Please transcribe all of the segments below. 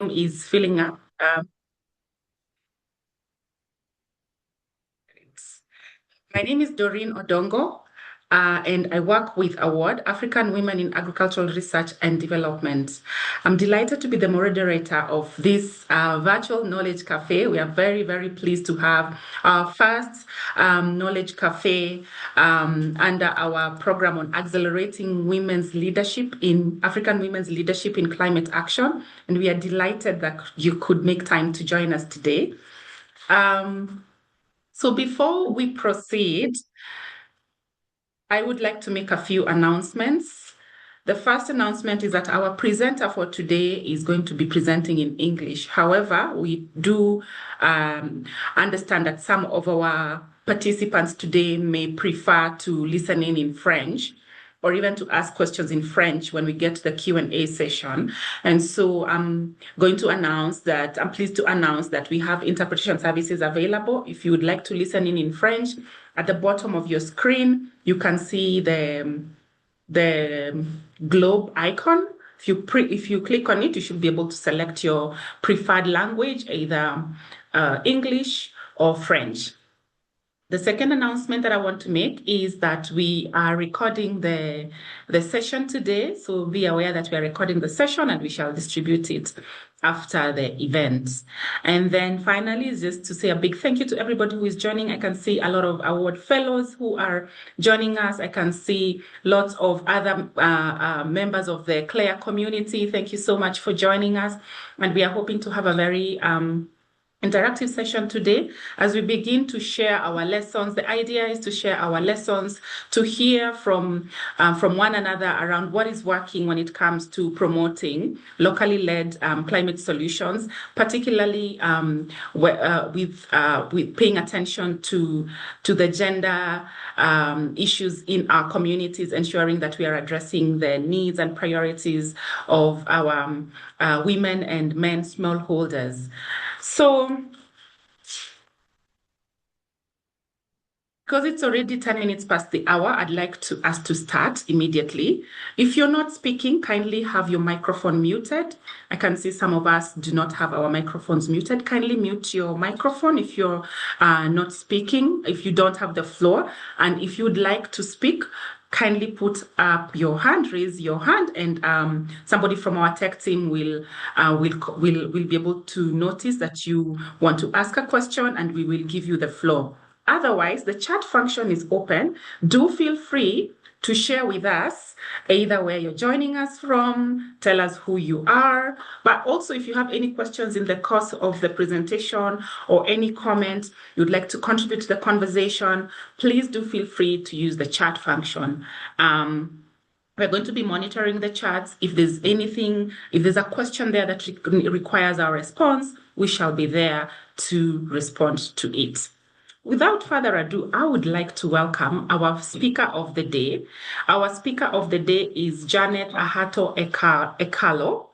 is filling up. My name is Doreen Odongo, and I work with AWARD, African Women in Agricultural Research and Development. I'm delighted to be the moderator of this virtual knowledge cafe. We are very, very pleased to have our first knowledge cafe under our program on accelerating women's leadership in African women's leadership in climate action. And we are delighted that you could make time to join us today. So before we proceed, I would like to make a few announcements. The first announcement is that our presenter for today is going to be presenting in English. However, we do understand that some of our participants today may prefer to listen in French, or even to ask questions in French when we get to the Q&A session. And so I'm pleased to announce that we have interpretation services available. If you would like to listen in French, at the bottom of your screen, you can see the globe icon. If you click on it, you should be able to select your preferred language, either English or French. The second announcement that I want to make is that we are recording the session today. So be aware that we are recording the session and we shall distribute it after the event. And then finally, just to say a big thank you to everybody who is joining. I can see a lot of award fellows who are joining us. I can see lots of other members of the CLARE community. Thank you so much for joining us. And we are hoping to have a very interactive session today as we begin to share our lessons. The idea is to share our lessons, to hear from one another around what is working when it comes to promoting locally led climate solutions, particularly with paying attention to the gender issues in our communities, ensuring that we are addressing the needs and priorities of our women and men smallholders. So, because it's already 10 minutes past the hour, I'd like us to start immediately. If you're not speaking, kindly have your microphone muted. I can see some of us do not have our microphones muted. Kindly mute your microphone if you're not speaking, if you don't have the floor. And if you'd like to speak, kindly put up your hand, raise your hand, and somebody from our tech team will be able to notice that you want to ask a question, and we will give you the floor. Otherwise, the chat function is open. Do feel free to share with us either where you're joining us from, tell us who you are, but also if you have any questions in the course of the presentation or any comment you'd like to contribute to the conversation, please do feel free to use the chat function. We're going to be monitoring the chats. If there's a question there that requires our response, we shall be there to respond to it. Without further ado, I would like to welcome our speaker of the day. Our speaker of the day is Janet Ahato Ekalo.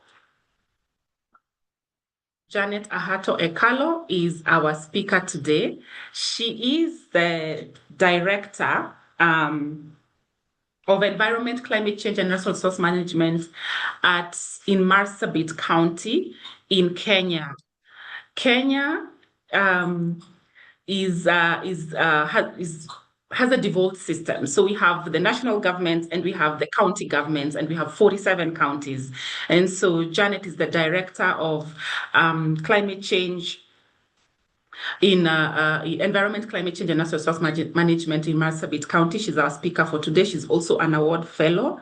Janet Ahato Ekalo is our speaker today. She is the director of Environment, Climate Change and Natural Resource Management in Marsabit County in Kenya. Kenya has a devolved system. So we have the national government and we have the county governments, and we have 47 counties. And so Janet is the director of climate change in environment, climate change, and natural resource management in Marsabit County. She's our speaker for today. She's also an award fellow.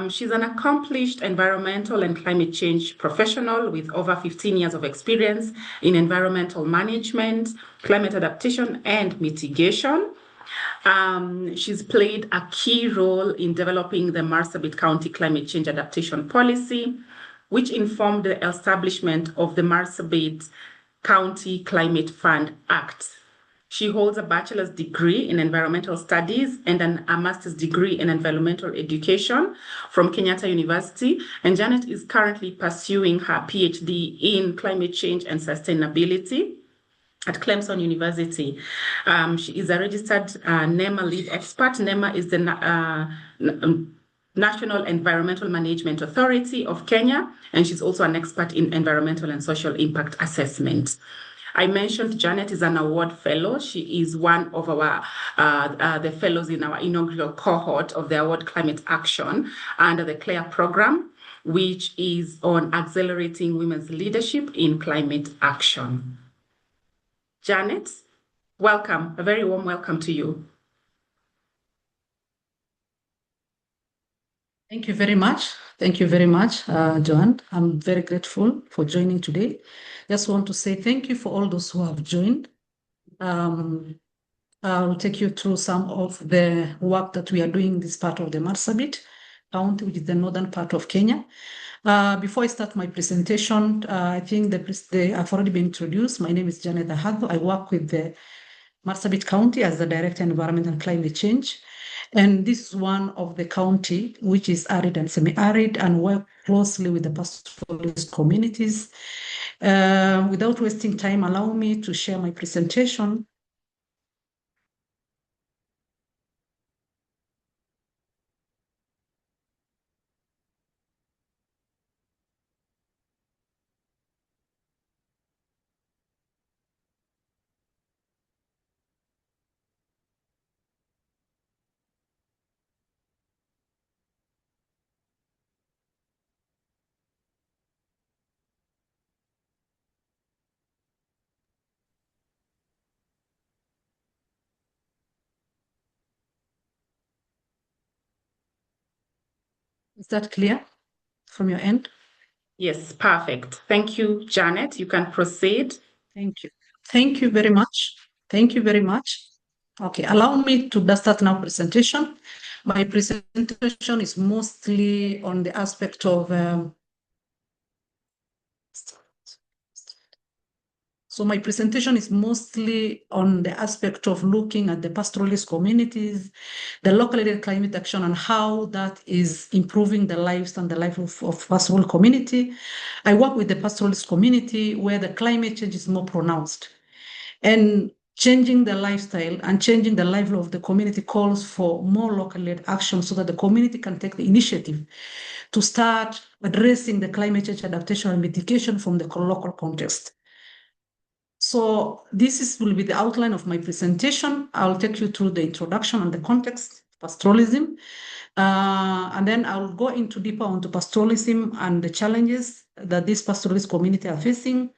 She's an accomplished environmental and climate change professional with over 15 years of experience in environmental management, climate adaptation, and mitigation. She's played a key role in developing the Marsabit County Climate Change Adaptation Policy, which informed the establishment of the Marsabit County Climate Fund Act. She holds a bachelor's degree in environmental studies and a master's degree in environmental education from Kenyatta University. And Janet is currently pursuing her PhD in climate change and sustainability at Clemson University. She is a registered NEMA lead expert. NEMA is the National Environmental Management Authority of Kenya, and she's also an expert in environmental and social impact assessment. I mentioned Janet is an award fellow. She is one of our the fellows in our inaugural cohort of the Award Climate Action under the CLARE program, which is on accelerating women's leadership in climate action. Janet, welcome, a very warm welcome to you. Thank you very much. Thank you very much, Joanne. I'm very grateful for joining today. Just want to say thank you for all those who have joined. I'll take you through some of the work that we are doing in this part of the Marsabit County, which is the northern part of Kenya. Before I start my presentation, I think I've already been introduced. My name is Janet Ahado. I work with the Marsabit County as the Director of Environment and Climate Change. And this is one of the county which is arid and semi-arid and work closely with the pastoralist communities. Without wasting time, allow me to share my presentation. Is that clear from your end? Yes, perfect. Thank you, Janet. You can proceed. Thank you. Thank you very much. Thank you very much. Okay, allow me to start now presentation. My presentation is mostly on the aspect of So my presentation is mostly on the aspect of looking at the pastoralist communities, the local area climate action, and how that is improving the lives and the life of pastoral community. I work with the pastoralist community where the climate change is more pronounced. And changing the lifestyle and changing the life of the community calls for more local-led action so that the community can take the initiative to start addressing the climate change adaptation and mitigation from the local context. So this will be the outline of my presentation. I'll take you through the introduction and the context, pastoralism, and then I'll go into deeper onto pastoralism and the challenges that this pastoralist community are facing.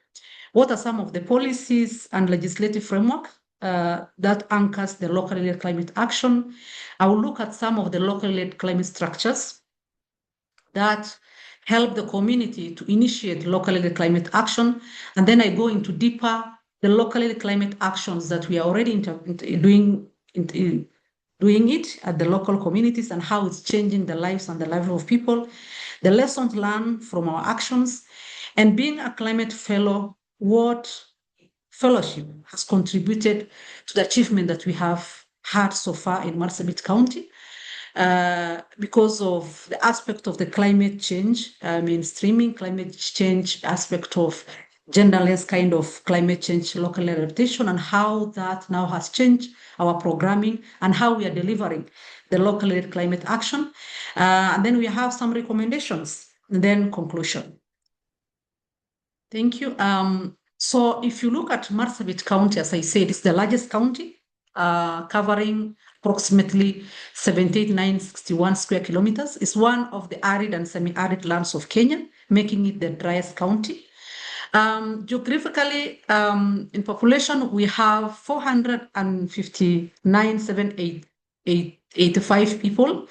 What are some of the policies and legislative framework that anchors the local-led climate action? I will look at some of the local-led climate structures that help the community to initiate local-led climate action, and then I go into deeper the local-led climate actions that we are already doing it at the local communities and how it's changing the lives and the life of people, the lessons learned from our actions, and being a climate fellow, what fellowship has contributed to the achievement that we have had so far in Marsabit County. Because of the aspect of the climate change, mainstreaming climate change aspect of genderless kind of climate change, local adaptation, and how that now has changed our programming and how we are delivering the local climate action. And then we have some recommendations and then conclusion. Thank you. So if you look at Marsabit County, as I said, it's the largest county, covering approximately 78,961 square kilometers. It's one of the arid and semi-arid lands of Kenya, making it the driest county. Geographically, in population, we have 459,785 people,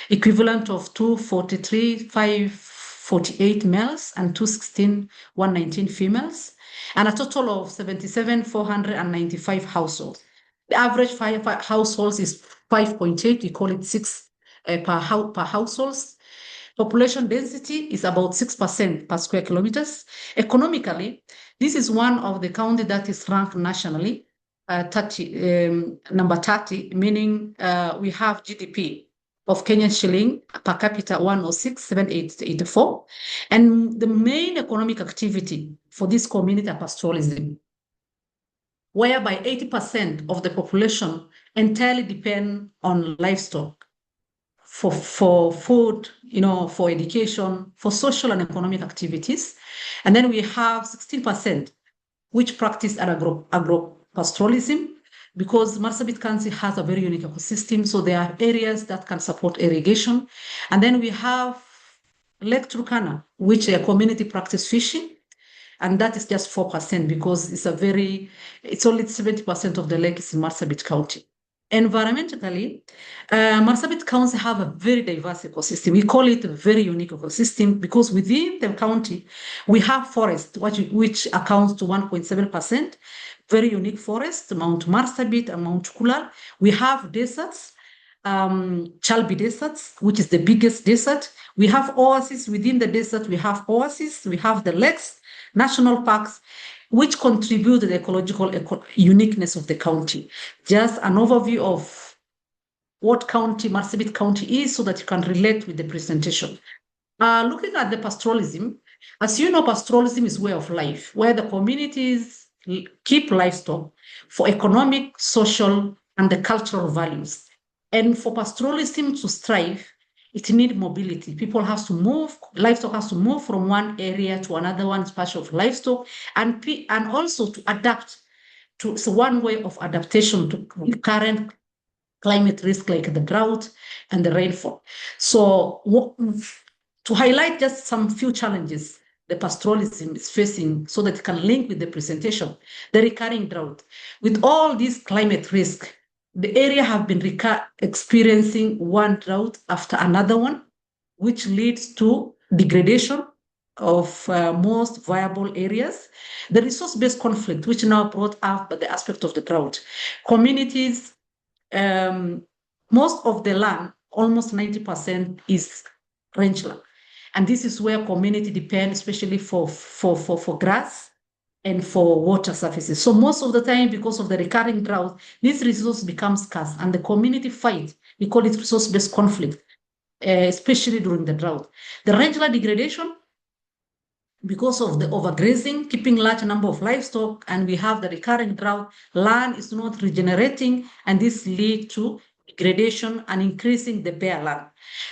equivalent of 243,548 males and 216,119 females, and a total of 77,495 households. The average households is 5.8. We call it 6 per households. Population density is about 6% per square kilometers. Economically, this is one of the counties that is ranked nationally, number 30, meaning we have GDP of Kenyan shilling per capita 106,784. And the main economic activity for this community are pastoralism, whereby 80% of the population entirely depend on livestock for food, for education, for social and economic activities. And then we have 16% which practice agro-pastoralism, because Marsabit County has a very unique ecosystem. So there are areas that can support irrigation. And then we have Lake Turkana, which a community practice fishing. And that is just 4% because it's only 70% of the lake is in Marsabit County. Environmentally, Marsabit County have a very diverse ecosystem. We call it a very unique ecosystem because within the county, we have forest, which accounts to 1.7%, very unique forest, Mount Marsabit and Mount Kulal. We have deserts, Chalbi deserts, which is the biggest desert. We have oases within the desert. We have oases. We have the lakes, national parks, which contribute to the ecological uniqueness of the county. Just an overview of what Marsabit County is so that you can relate with the presentation. Looking at the pastoralism, as you know, pastoralism is way of life, where the communities keep livestock for economic, social, and the cultural values. And for pastoralism to strive, it needs mobility. People have to move, livestock has to move from one area to another one patch of livestock, and also to adapt to one way of adaptation to current climate risk like the drought and the rainfall. So to highlight just some few challenges the pastoralism is facing so that it can link with the presentation, the recurring drought. With all these climate risk, the area have been experiencing one drought after another one, which leads to degradation of most viable areas. The resource-based conflict, which now brought up by the aspect of the drought. Communities, most of the land, almost 90% is rangeland. And this is where community depend, especially for grass and for water surfaces. So most of the time, because of the recurring drought, this resource becomes scarce and the community fight. We call it resource-based conflict, especially during the drought. The rangeland degradation, because of the overgrazing, keeping large number of livestock, and we have the recurring drought, land is not regenerating, and this leads to degradation and increasing the bare land.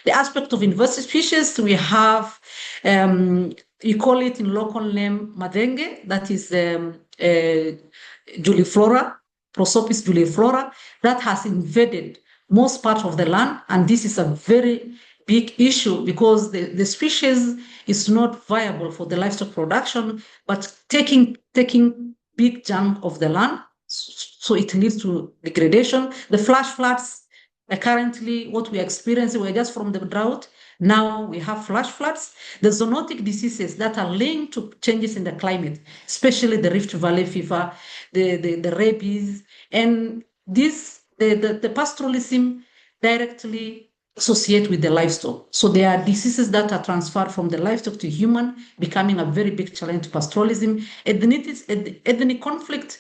The aspect of invasive species, we have, you call it in local name Madenge, that is Juliflora, Prosopis juliflora, that has invaded most part of the land, and this is a very big issue because the species is not viable for the livestock production, but taking big chunk of the land, so it leads to degradation. The flash floods, currently what we are experiencing, we're just from the drought, now we have flash floods. The zoonotic diseases that are linked to changes in the climate, especially the Rift Valley fever, the rabies, and the pastoralism directly associate with the livestock. So there are diseases that are transferred from the livestock to human, becoming a very big challenge to pastoralism. Ethnic conflict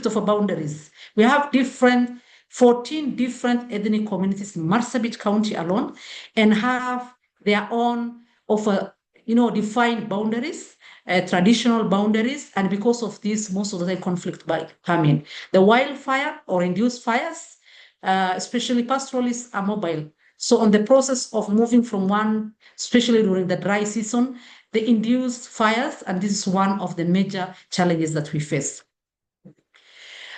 of boundaries. We have 14 different ethnic communities in Marsabit County alone, and have their own defined boundaries, traditional boundaries, and because of this, most of the conflict by coming. The wildfire or induced fires, especially pastoralists, are mobile. So on the process of moving from one, especially during the dry season, they induce fires, and this is one of the major challenges that we face.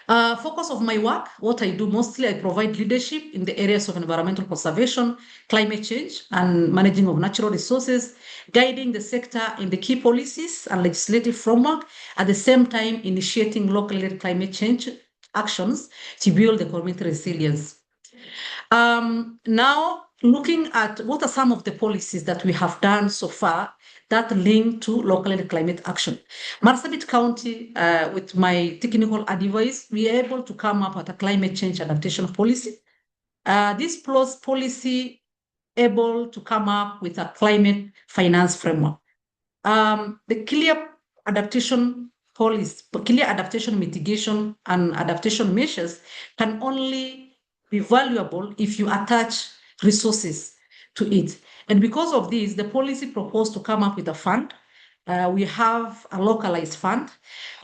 Focus of my work, what I do mostly, I provide leadership in the areas of environmental conservation, climate change, and managing of natural resources, guiding the sector in the key policies and legislative framework, at the same time initiating local climate change actions to build the community resilience. Now, looking at what are some of the policies that we have done so far that link to local climate action. Marsabit County, with my technical advice, we are able to come up with a climate change adaptation policy. This policy able to come up with a climate finance framework. The clear adaptation policy, clear adaptation mitigation and adaptation measures can only be valuable if you attach resources to it. And because of this, the policy proposed to come up with a fund. We have a localized fund.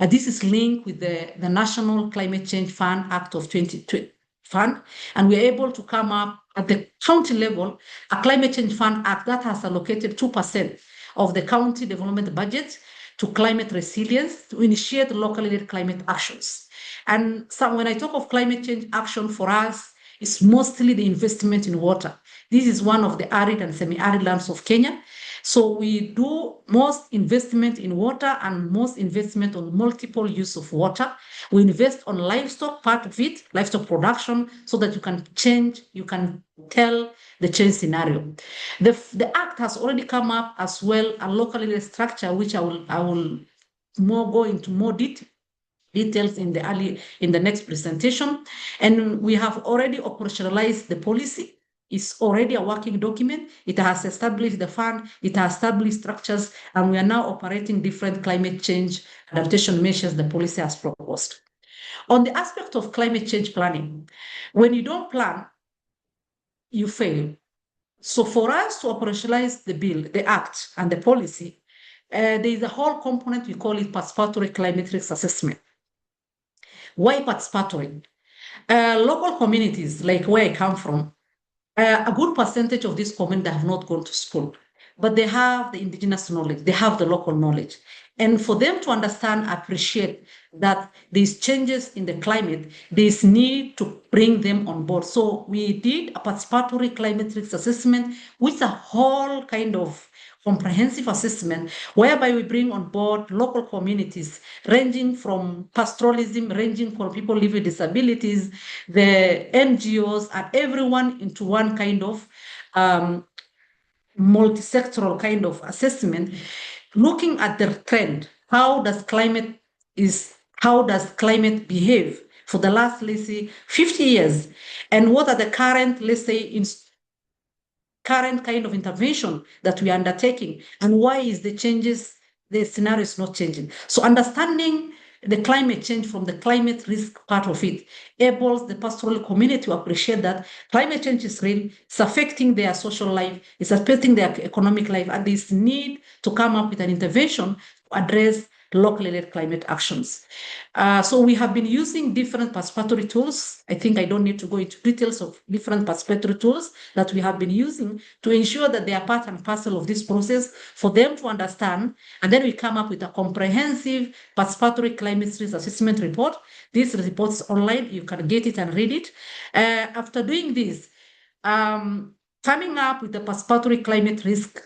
This is linked with the National Climate Change Fund Act of 2015, fund, and we're able to come up at the county level, a Climate Change Fund Act that has allocated 2% of the county development budget to climate resilience to initiate locally led climate actions. And so when I talk of climate change action for us, it's mostly the investment in water. This is one of the arid and semi-arid lands of Kenya. So we do most investment in water and most investment on multiple use of water. We invest on livestock, part of it, livestock production, so that you can tell the change scenario. The act has already come up as well, a locally structure, which I will go into more details in the next presentation. And we have already operationalized the policy. It's already a working document. It has established the fund, it has established structures, and we are now operating different climate change adaptation measures the policy has proposed. On the aspect of climate change planning, when you don't plan, you fail. So for us to operationalize the bill, the act, and the policy, there is a whole component, we call it participatory climate risk assessment. Why participatory? Local communities, like where I come from, a good percentage of this community have not gone to school, but they have the indigenous knowledge, they have the local knowledge. And for them to understand, appreciate that these changes in the climate, there's need to bring them on board. So we did a participatory climate risk assessment with a whole kind of comprehensive assessment whereby we bring on board local communities ranging from pastoralism, ranging from people living with disabilities, the NGOs, and everyone into one kind of multi-sectoral kind of assessment, looking at the trend. How does climate behave for the last, let's say, 50 years? And what are the current, let's say, current kind of intervention that we are undertaking? And why is the scenario is not changing? So understanding the climate change from the climate risk part of it enables the pastoral community to appreciate that climate change is real, it's affecting their social life, it's affecting their economic life, and there's need to come up with an intervention to address locally led climate actions. So we have been using different participatory tools. I think I don't need to go into details of different participatory tools that we have been using to ensure that they are part and parcel of this process for them to understand. And then we come up with a comprehensive participatory climate risk assessment report. This report is online. You can get it and read it. After doing this, coming up with the participatory climate risk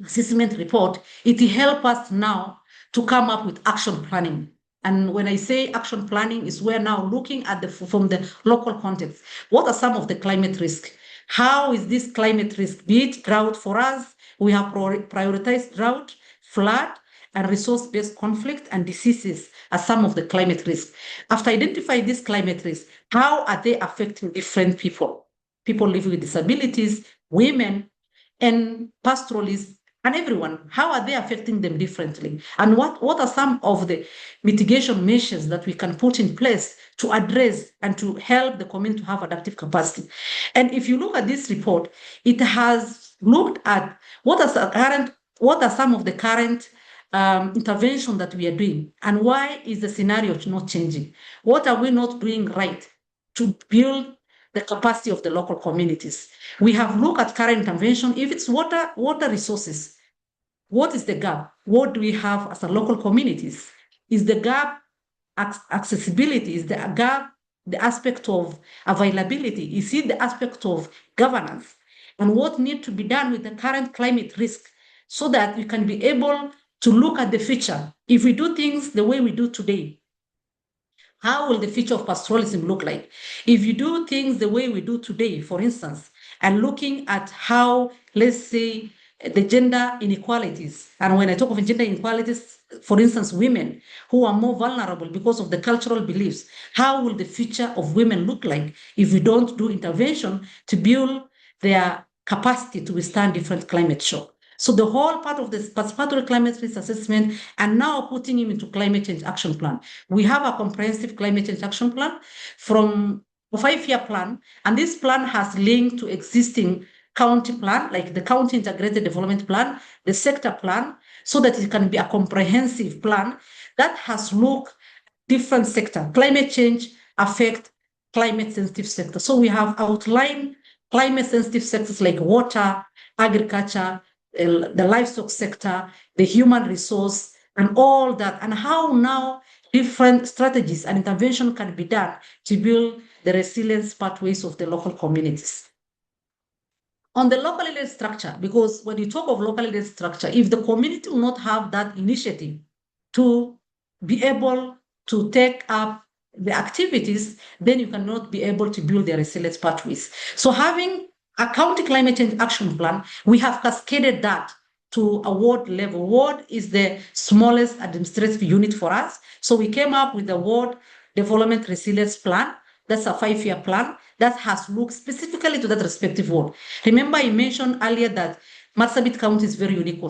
assessment report, it helps us now to come up with action planning. And when I say action planning, is we're now looking at from the local context. What are some of the climate risks? How is this climate risk? Be it drought for us, we have prioritized drought, flood, and resource-based conflict and diseases as some of the climate risks. After identifying these climate risks, how are they affecting different people? People living with disabilities, women, and pastoralists, and everyone. How are they affecting them differently? And what are some of the mitigation measures that we can put in place to address and to help the community to have adaptive capacity? And if you look at this report, it has looked at what are some of the current intervention that we are doing, and why is the scenario not changing? What are we not doing right to build the capacity of the local communities? We have looked at current intervention. If it's water resources, what is the gap? What do we have as a local communities? Is the gap accessibility? Is the gap the aspect of availability? Is it the aspect of governance? And what needs to be done with the current climate risk so that we can be able to look at the future? If we do things the way we do today, how will the future of pastoralism look like? If you do things the way we do today, for instance, and looking at how, let's say, the gender inequalities, and when I talk of gender inequalities, for instance, women who are more vulnerable because of the cultural beliefs, how will the future of women look like if we don't do intervention to build their capacity to withstand different climate shock? So the whole part of this participatory climate risk assessment and now putting him into climate change action plan. We have a comprehensive climate change action plan from a 5-year plan, and this plan has linked to existing county plan, like the county integrated development plan, the sector plan, so that it can be a comprehensive plan that has looked different sector. Climate change affect climate sensitive sectors. So we have outlined climate sensitive sectors like water, agriculture, the livestock sector, the human resource, and all that, and how now different strategies and intervention can be done to build the resilience pathways of the local communities. On the locally led structure, because when you talk of locally led structure, if the community will not have that initiative to be able to take up the activities, then you cannot be able to build the resilience pathways. So having a county climate change action plan, we have cascaded that to a ward level. Ward is the smallest administrative unit for us. So we came up with the ward development resilience plan. That's a 5-year plan that has looked specifically to that respective ward. Remember, I mentioned earlier that Marsabit County is very unique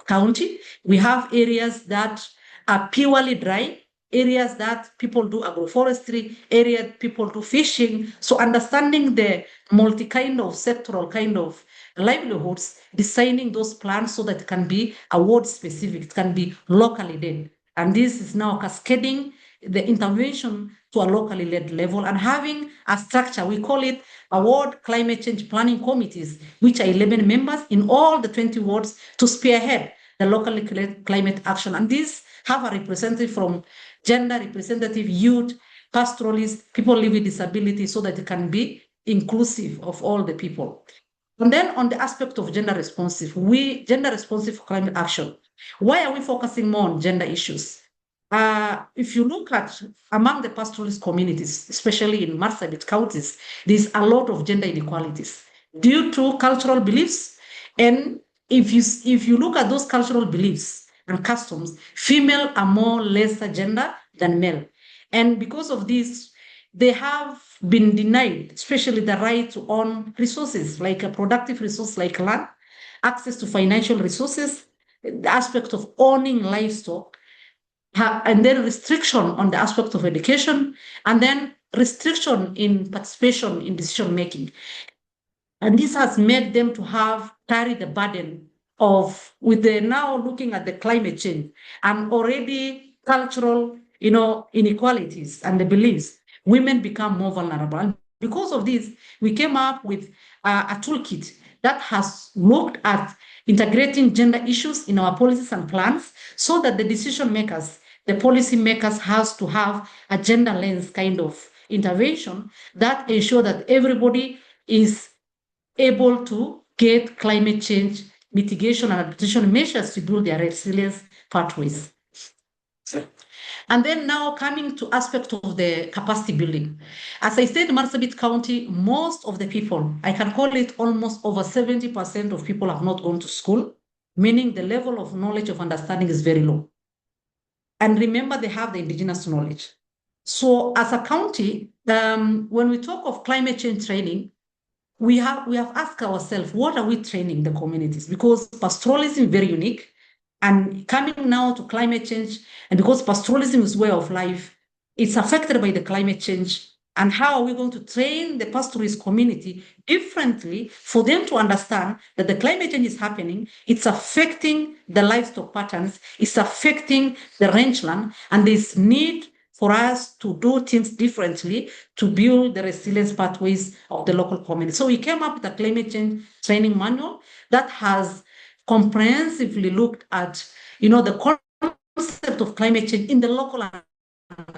county. We have areas that are purely dry, areas that people do agroforestry, areas people do fishing. So understanding the multi-kind of sectoral kind of livelihoods, designing those plans so that it can be award specific, it can be locally led. And this is now cascading the intervention to a locally led level and having a structure. We call it award climate change planning committees, which are 11 members in all the 20 wards to spearhead the local climate action. And these have a representative from gender representative, youth, pastoralists, people living with disability, so that it can be inclusive of all the people. And then on the aspect of gender responsive climate action, why are we focusing more on gender issues? If you look at among the pastoralist communities, especially in Marsabit counties, there's a lot of gender inequalities due to cultural beliefs. And if you look at those cultural beliefs and customs, female are more lesser gender than male. And because of this, they have been denied, especially the right to own resources, like a productive resource like land, access to financial resources, the aspect of owning livestock, and then restriction on the aspect of education, and then restriction in participation in decision making. And this has made them to carry the burden of, with the now looking at the climate change and already cultural, inequalities and the beliefs, women become more vulnerable. And because of this, we came up with a toolkit that has looked at integrating gender issues in our policies and plans so that the decision makers, the policy makers, has to have a gender lens kind of intervention that ensure that everybody is able to get climate change mitigation and adaptation measures to build their resilience pathways. And then now coming to aspect of the capacity building. As I said, Marsabit County, most of the people, I can call it almost over 70% of people have not gone to school, meaning the level of knowledge of understanding is very low. And remember, they have the indigenous knowledge. So as a county, when we talk of climate change training, we have asked ourselves, what are we training the communities? Because pastoralism is very unique. And coming now to climate change, and because pastoralism is way of life, it's affected by the climate change. And how are we going to train the pastoralist community differently for them to understand that the climate change is happening, it's affecting the livestock patterns, it's affecting the rangeland, and there's need for us to do things differently to build the resilience pathways of the local community. So we came up with a climate change training manual that has comprehensively looked at, the concept of climate change in the local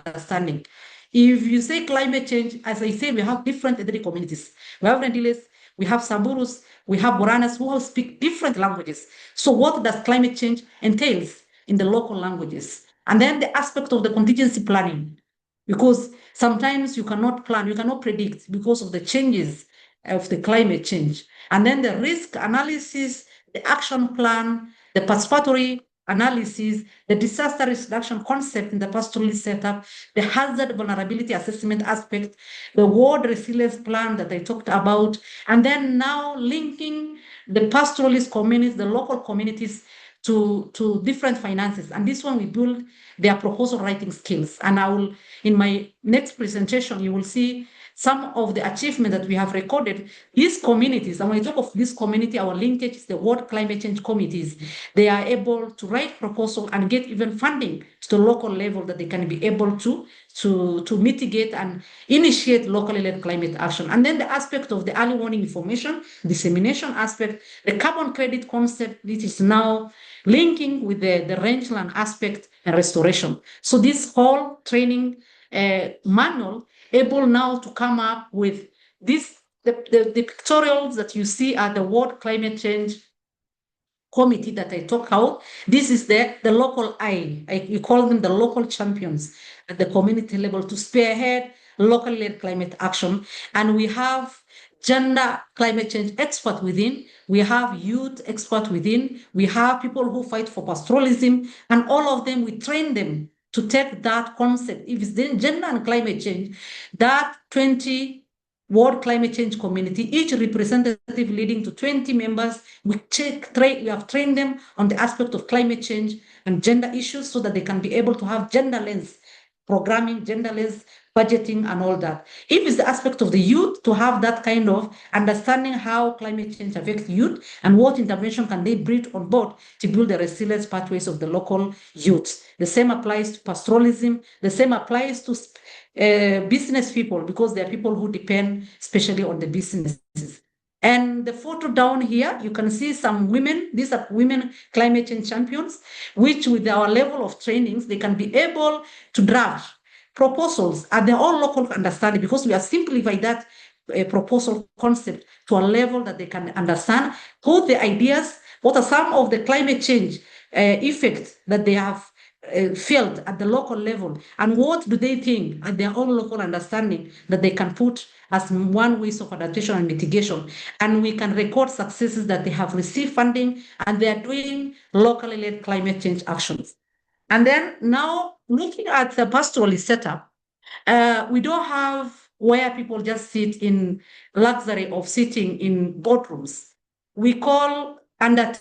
understanding. If you say climate change, as I said, we have different ethnic communities. We have Rendiles, we have Samburus, we have Boranas who all speak different languages. So what does climate change entails in the local languages? And then the aspect of the contingency planning, because sometimes you cannot plan, you cannot predict because of the changes of the climate change. And then the risk analysis, the action plan, the participatory analysis, the disaster risk reduction concept in the pastoralist setup, the hazard vulnerability assessment aspect, the ward resilience plan that I talked about, and then now linking the pastoralist communities, the local communities to different finances. And this one we build their proposal writing skills. And I will, in my next presentation, you will see some of the achievement that we have recorded, these communities, and when we talk of this community, our linkage is the World Climate Change Committees. They are able to write proposal and get even funding to the local level that they can be able to mitigate and initiate locally led climate action. And then the aspect of the early warning information, dissemination aspect, the carbon credit concept, this is now linking with the rangeland aspect and restoration. So this whole training manual able now to come up with this, the pictorials that you see at the World Climate Change Committee that I talk about. This is the local eye. You call them the local champions at the community level to spearhead locally led climate action. And we have gender climate change expert within, we have youth expert within, we have people who fight for pastoralism, and all of them, we train them to take that concept. If it's then gender and climate change, that 20 World Climate Change Community, each representative leading to 20 members, we have trained them on the aspect of climate change and gender issues so that they can be able to have genderless programming, genderless budgeting, and all that. If it's the aspect of the youth, to have that kind of understanding how climate change affects youth and what intervention can they bring on board to build the resilience pathways of the local youth. The same applies to pastoralism. The same applies to business people, because there are people who depend especially on the businesses. And the photo down here, you can see some women. These are women climate change champions, which with our level of trainings, they can be able to draft proposals at their own local understanding, because we have simplified that proposal concept to a level that they can understand who the ideas, what are some of the climate change effects that they have felt at the local level, and what do they think at their own local understanding that they can put as one ways of adaptation and mitigation. And we can record successes that they have received funding and they are doing locally led climate change actions. And then now looking at the pastoralist setup, we don't have where people just sit in luxury of sitting in boardrooms. We call under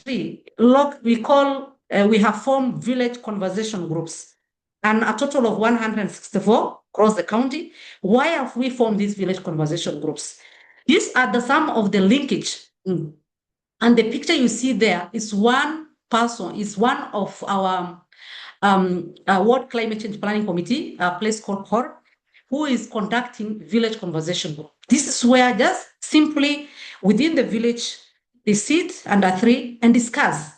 tree, we have formed village conversation groups, and a total of 164 across the county. Why have we formed these village conversation groups? These are the sum of the linkage. And the picture you see there is one person, is one of our World Climate Change Planning Committee, a place called COR, who is conducting village conversation group. This is where just simply within the village, they sit under tree and discuss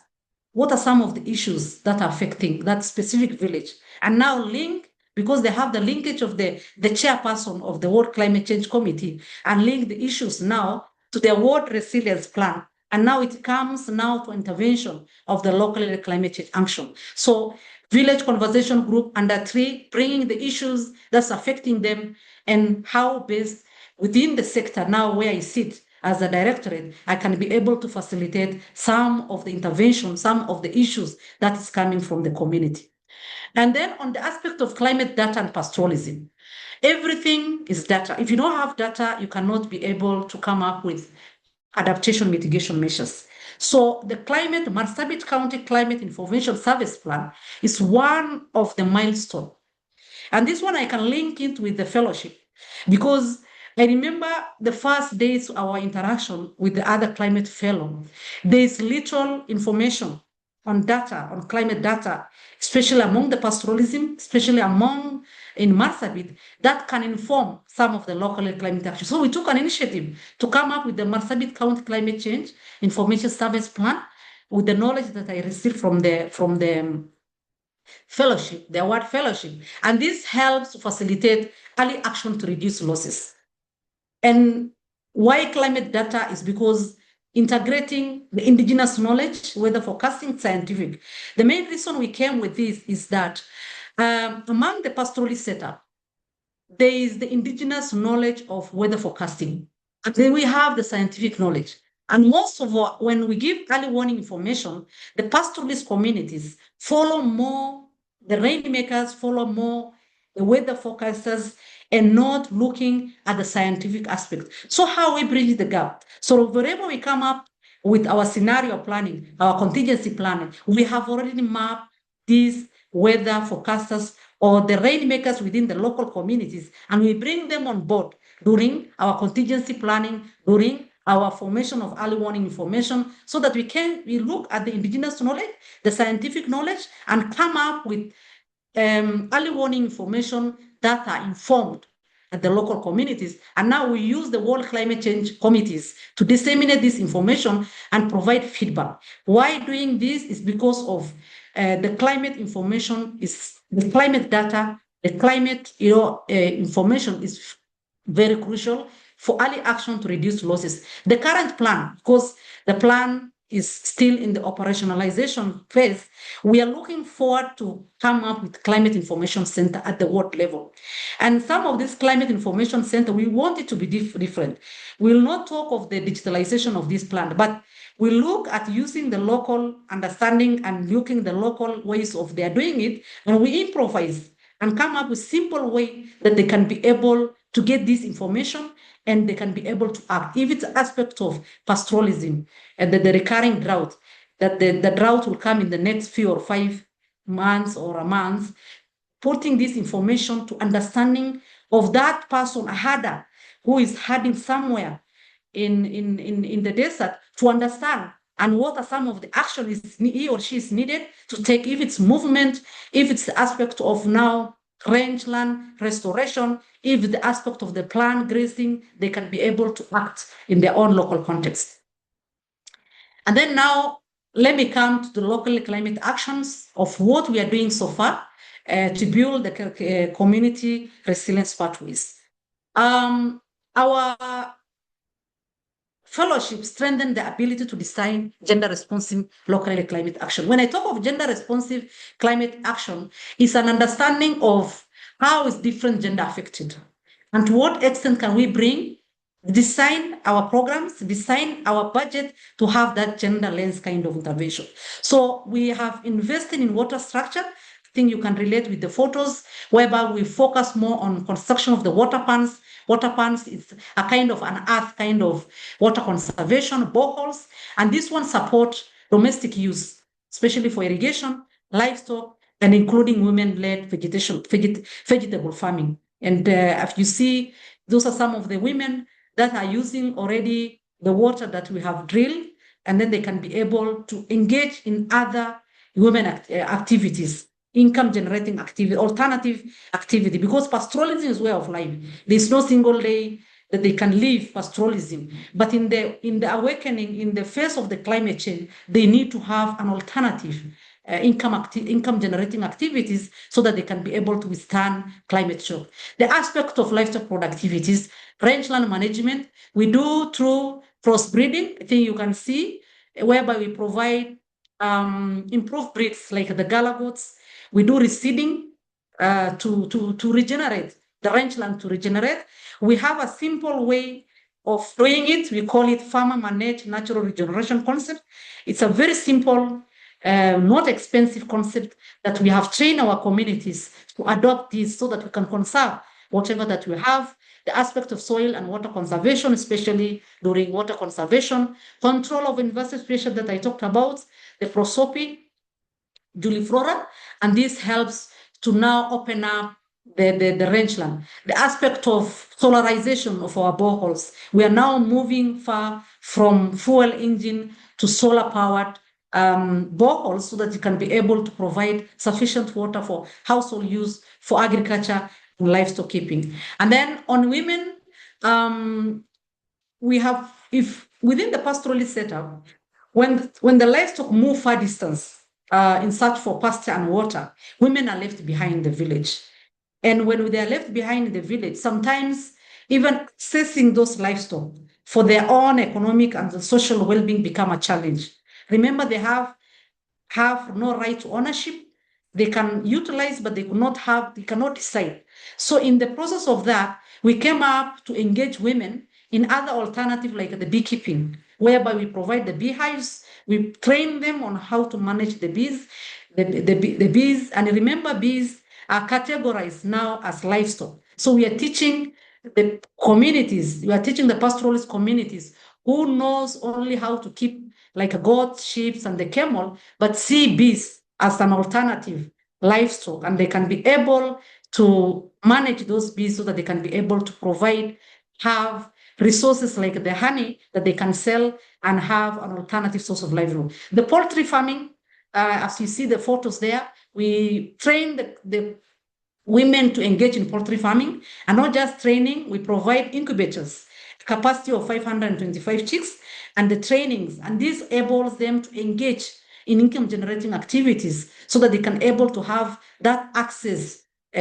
what are some of the issues that are affecting that specific village. And now link, because they have the linkage of the chairperson of the World Climate Change Committee, and link the issues now to their World Resilience Plan. And now it comes now to intervention of the local climate change action. So village conversation group under tree, bringing the issues that's affecting them, and how best within the sector now where I sit as a directorate, I can be able to facilitate some of the intervention, some of the issues that is coming from the community. And then on the aspect of climate data and pastoralism, everything is data. If you don't have data, you cannot be able to come up with adaptation mitigation measures. So the Marsabit County Climate Information Service Plan is one of the milestones. And this one I can link it with the fellowship, because I remember the first days of our interaction with the other climate fellow. There is little information on data, on climate data, especially among the pastoralism, especially among in Marsabit, that can inform some of the local climate action. So we took an initiative to come up with the Marsabit County Climate Change Information Service Plan with the knowledge that I received from the fellowship, the AWARD fellowship. And this helps to facilitate early action to reduce losses. And why climate data is because integrating the indigenous knowledge, weather forecasting, scientific. The main reason we came with this is that among the pastoralist setup, there is the indigenous knowledge of weather forecasting, and then we have the scientific knowledge. And most of what, when we give early warning information, the pastoralist communities follow more, the rainmakers follow more, the weather forecasters, and not looking at the scientific aspect. So how we bridge the gap? So wherever we come up with our scenario planning, our contingency planning, we have already mapped these weather forecasters or the rainmakers within the local communities, and we bring them on board during our contingency planning, during our formation of early warning information, so that we look at the indigenous knowledge, the scientific knowledge, and come up with early warning information that are informed at the local communities. And now we use the World Climate Change Committees to disseminate this information and provide feedback. Why doing this is because of the climate information is the climate data, the climate information is very crucial for early action to reduce losses. The current plan, because the plan is still in the operationalization phase, we are looking forward to come up with climate information center at the world level. And some of this climate information center, we want it to be different. We will not talk of the digitalization of this plan, but we look at using the local understanding and looking the local ways of they are doing it, and we improvise and come up with simple way that they can be able to get this information and they can be able to act. If it's an aspect of pastoralism and the recurring drought, that the drought will come in the next few or 5 months or a month, putting this information to understanding of that person, a herder, who is herding somewhere in the desert, to understand and what are some of the actions he or she is needed to take, if it's movement, if it's the aspect of now rangeland restoration, if the aspect of the plant grazing, they can be able to act in their own local context. And then now, let me come to the local climate actions of what we are doing so far to build the community resilience pathways. Our fellowship strengthen the ability to design gender-responsive local climate action. When I talk of gender-responsive climate action, it's an understanding of how is different gender affected, and to what extent can we design our programs, design our budget to have that gender lens kind of intervention. So we have invested in water structure. I think you can relate with the photos, whereby we focus more on construction of the water pans. Water pans is a kind of an earth kind of water conservation, boreholes, and this one support domestic use, especially for irrigation, livestock, and including women-led vegetable farming. And if you see, those are some of the women that are using already the water that we have drilled, and then they can be able to engage in other women activities, income-generating activity, alternative activity, because pastoralism is way of life. There's no single day that they can live pastoralism. But in the awakening, in the face of the climate change, they need to have an alternative income-generating activities so that they can be able to withstand climate shock. The aspect of livestock productivities, rangeland management, we do through crossbreeding. I think you can see, whereby we provide improved breeds like the Gala goats. We do reseeding to regenerate the rangeland, to regenerate. We have a simple way of doing it. We call it farmer-managed natural regeneration concept. It's a very simple, not expensive concept that we have trained our communities to adopt this so that we can conserve whatever that we have. The aspect of soil and water conservation, especially during water conservation, control of invasive species that I talked about, the Prosopi juliflora, and this helps to now open up the rangeland. The aspect of solarization of our boreholes. We are now moving far from fuel engine to solar-powered boreholes so that you can be able to provide sufficient water for household use, for agriculture, and livestock keeping. And then on women, we have, if within the pastoralist setup, when the livestock move far distance in search for pasture and water, women are left behind in the village. And when they are left behind in the village, sometimes even accessing those livestock for their own economic and social well-being become a challenge. Remember, they have no right to ownership. They can utilize, but they cannot decide. So in the process of that, we came up to engage women in other alternatives like the beekeeping, whereby we provide the beehives, we train them on how to manage the bees, the bees, and remember, bees are categorized now as livestock. So we are teaching the communities, we are teaching the pastoralist communities who knows only how to keep like a goat, sheep, and the camel, but see bees as an alternative livestock, and they can be able to manage those bees so that they can be able to have resources like the honey that they can sell and have an alternative source of livelihood. The poultry farming, as you see the photos there, we train the women to engage in poultry farming, and not just training, we provide incubators, capacity of 525 chicks, and the trainings, and this enables them to engage in income generating activities so that they can able to have that access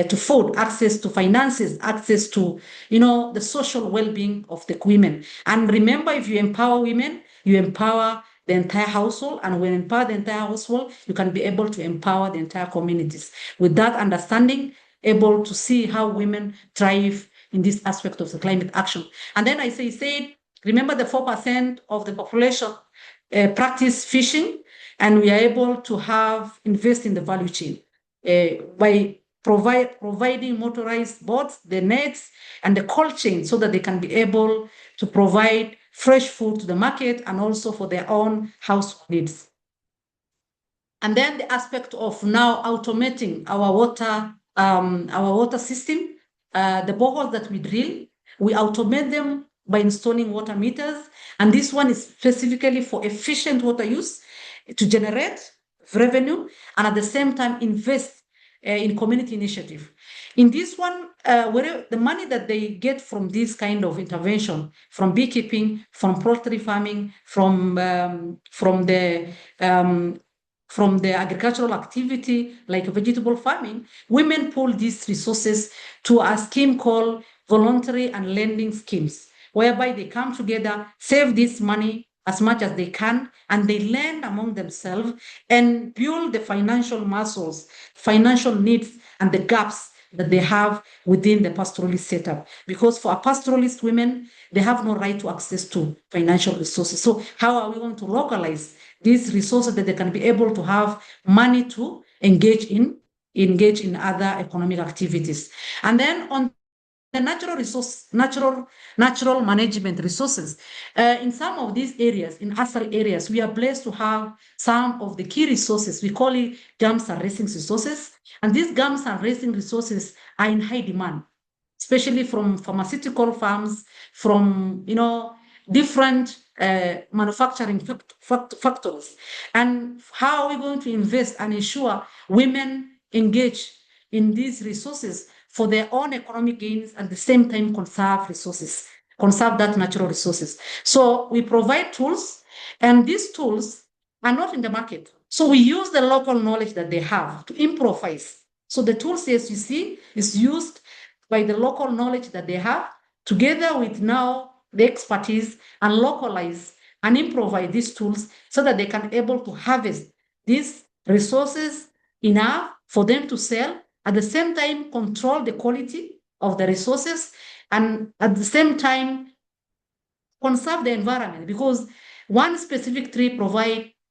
to food, access to finances, access to, the social well-being of the women. And remember, if you empower women, you empower the entire household, and when you empower the entire household, you can be able to empower the entire communities. With that understanding, able to see how women thrive in this aspect of the climate action. And then I said, remember the 4% of the population practice fishing, and we are able to invest in the value chain by providing motorized boats, the nets, and the cold chain so that they can be able to provide fresh food to the market and also for their own household needs. And then the aspect of now automating our water system, the boreholes that we drill, we automate them by installing water meters. And this one is specifically for efficient water use to generate revenue and at the same time invest in community initiative. In this one, the money that they get from this kind of intervention, from beekeeping, from poultry farming, from the agricultural activity like vegetable farming, women pool these resources to a scheme called voluntary and lending schemes, whereby they come together, save this money as much as they can, and they lend among themselves and build the financial muscles, financial needs, and the gaps that they have within the pastoralist setup. Because for a pastoralist women, they have no right to access to financial resources. So how are we going to localize these resources that they can be able to have money to engage in other economic activities? And then on the natural management resources. In some of these areas, in ASAL areas, we are blessed to have some of the key resources. We call it gums and racing resources. And these gums and racing resources are in high demand, especially from pharmaceutical farms, from different manufacturing factories. And how are we going to invest and ensure women engage in these resources for their own economic gains, at the same time conserve that natural resources? So we provide tools, and these tools are not in the market. So we use the local knowledge that they have to improvise. So the tools, as you see, is used by the local knowledge that they have, together with now the expertise, and localize and improvise these tools so that they can able to harvest these resources enough for them to sell, at the same time control the quality of the resources, and at the same time conserve the environment, because one specific tree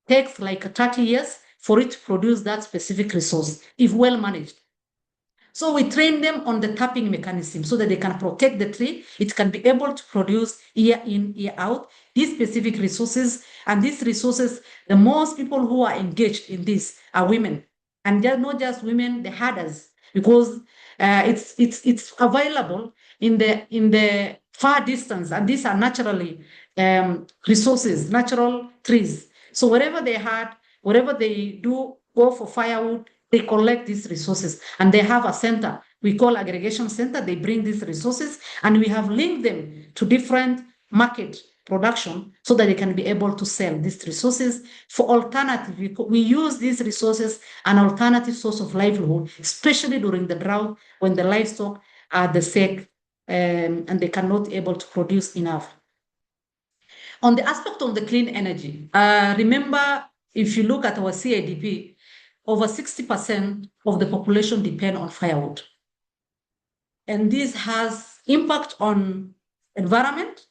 takes like 30 years for it to produce that specific resource if well managed. So we train them on the tapping mechanism so that they can protect the tree. It can be able to produce year in, year out these specific resources. And these resources, the most people who are engaged in this are women. And they're not just women, the herders, because it's available in the far distance, and these are naturally resources, natural trees. So wherever they do go for firewood, they collect these resources, and they have a center we call aggregation center. They bring these resources, and we have linked them to different market production so that they can be able to sell these resources for alternative. We use these resources an alternative source of livelihood, especially during the drought when the livestock are the sick and they cannot able to produce enough. On the aspect of the clean energy, remember, if you look at our CIDP, over 60% of the population depend on firewood. And this has impact on environment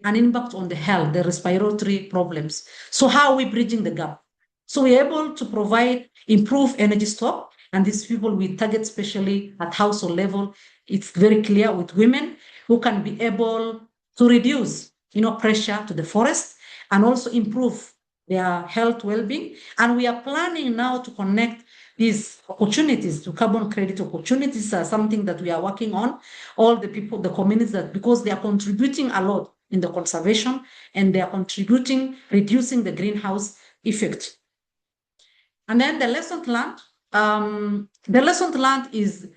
and impact on the health, the respiratory problems. So how are we bridging the gap? So we're able to provide improved energy stock, and these people we target especially at household level. It's very clear with women who can be able to reduce pressure to the forest and also improve their health well-being. And we are planning now to connect these opportunities, to carbon credit opportunities are something that we are working on. All the people, the communities, that because they are contributing a lot in the conservation and they are contributing, reducing the greenhouse effect. And then the lesson learned is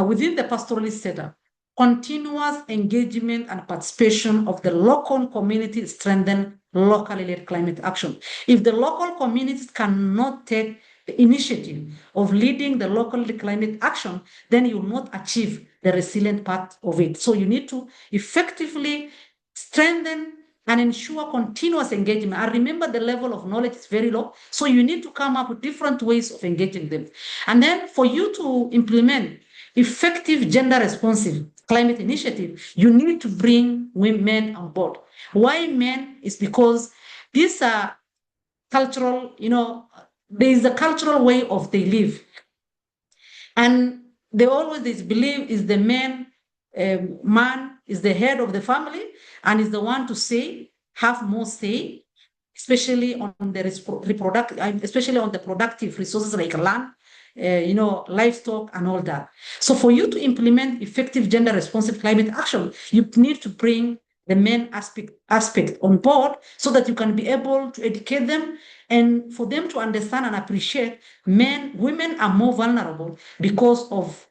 within the pastoralist setup, continuous engagement and participation of the local community strengthen locally led climate action. If the local communities cannot take the initiative of leading the local climate action, then you will not achieve the resilient part of it. So you need to effectively strengthen and ensure continuous engagement. And remember, the level of knowledge is very low. So you need to come up with different ways of engaging them. And then for you to implement effective gender responsive climate initiative, you need to bring women on board. Why men? Is because these are cultural, there is a cultural way of they live. And they always believe is the man is the head of the family and is the one to have more say, especially on the especially on the productive resources like land, livestock and all that. So for you to implement effective gender responsive climate action, you need to bring the men aspect on board so that you can be able to educate them and for them to understand and appreciate women are more vulnerable because of,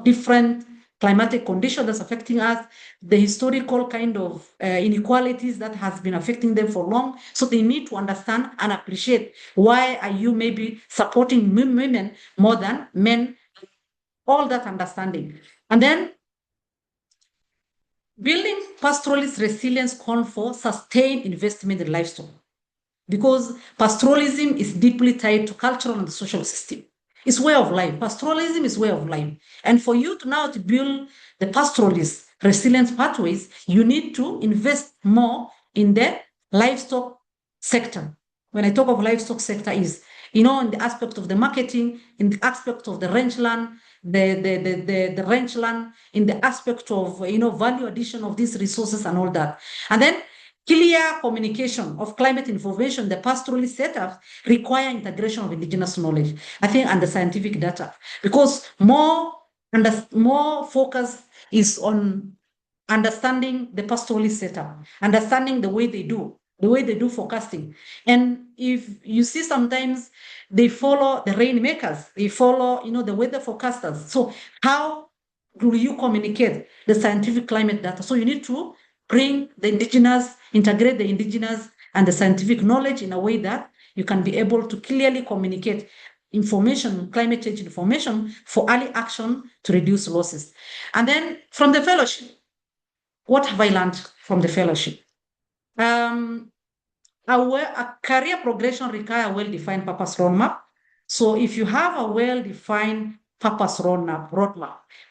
different climatic conditions that's affecting us, the historical kind of inequalities that has been affecting them for long. So they need to understand and appreciate why are you maybe supporting women more than men, all that understanding. And then building pastoralist resilience calls for sustained investment in livestock because pastoralism is deeply tied to cultural and social system. It's way of life. Pastoralism is way of life. And for you to now to build the pastoralist resilience pathways, you need to invest more in the livestock sector. When I talk of livestock sector is, in the aspect of the marketing, in the aspect of the ranch land, the ranch land, in the aspect of, value addition of these resources and all that. And then clear communication of climate information, the pastoralist setups require integration of indigenous knowledge, I think, and the scientific data, because more focus is on understanding the pastoralist setup, understanding the way they do forecasting. And if you see sometimes they follow the rainmakers, they follow, the weather forecasters. So how do you communicate the scientific climate data? So you need to bring the indigenous, integrate the indigenous and the scientific knowledge in a way that you can be able to clearly communicate information, climate change information for early action to reduce losses. And then from the fellowship, what have I learned from the fellowship? A career progression requires a well-defined purpose roadmap. So if you have a well-defined purpose roadmap,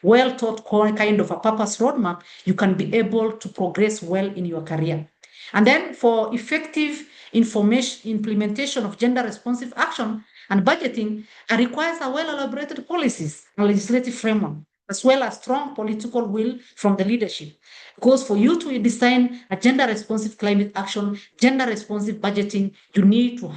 well-thought kind of a purpose roadmap, you can be able to progress well in your career. And then for effective implementation of gender responsive action and budgeting, it requires a well-elaborated policies and legislative framework, as well as strong political will from the leadership. Because for you to design a gender responsive climate action, gender responsive budgeting, you need to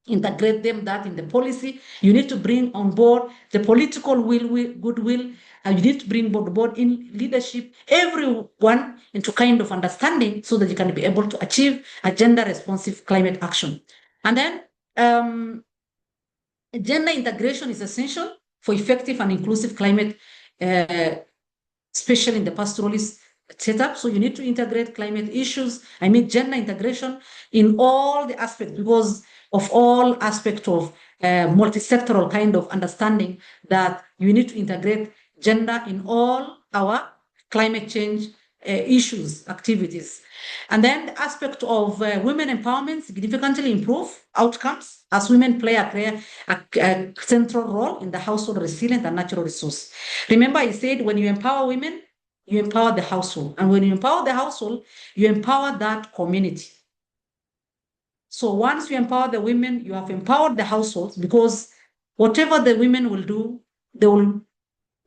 integrate that in the policy. You need to bring on board the political goodwill, and you need to bring on board in leadership, everyone into kind of understanding so that you can be able to achieve a gender responsive climate action. And then gender integration is essential for effective and inclusive climate, especially in the pastoralist setup. So you need to integrate climate issues. Gender integration in all the aspects, because of all aspects of multi-sectoral kind of understanding that you need to integrate gender in all our climate change issues, activities. And then the aspect of women empowerment significantly improve outcomes as women play a central role in the household resilience and natural resource. Remember, I said when you empower women, you empower the household. And when you empower the household, you empower that community. So once you empower the women, you have empowered the households, because whatever the women will do, they will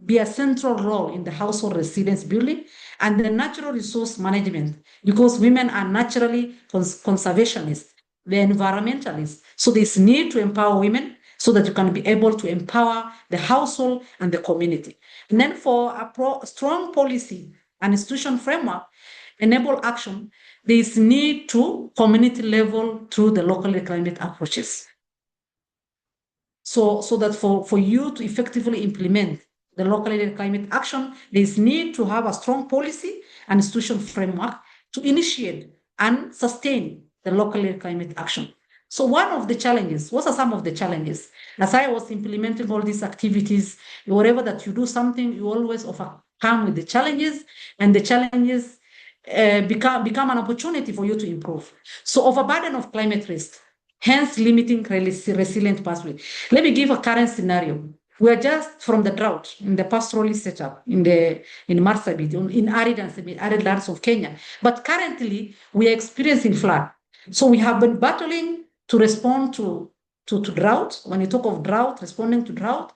be a central role in the household resilience building and the natural resource management, because women are naturally conservationists, they're environmentalists. So this need to empower women so that you can be able to empower the household and the community. And then for a strong policy and institution framework, enable action, there is need to community level through the local climate approaches. So that for you to effectively implement the local climate action, there is need to have a strong policy and institution framework to initiate and sustain the local climate action. So what are some of the challenges? As I was implementing all these activities, wherever that you do something, you always overcome with the challenges, and the challenges become an opportunity for you to improve. So overburden of climate risk, hence limiting resilient pathway. Let me give a current scenario. We are just from the drought in the pastoralist setup in Marsabit, in arid and semi-arid lands of Kenya. But currently, we are experiencing flood. So we have been battling to respond to drought. When you talk of drought, responding to drought,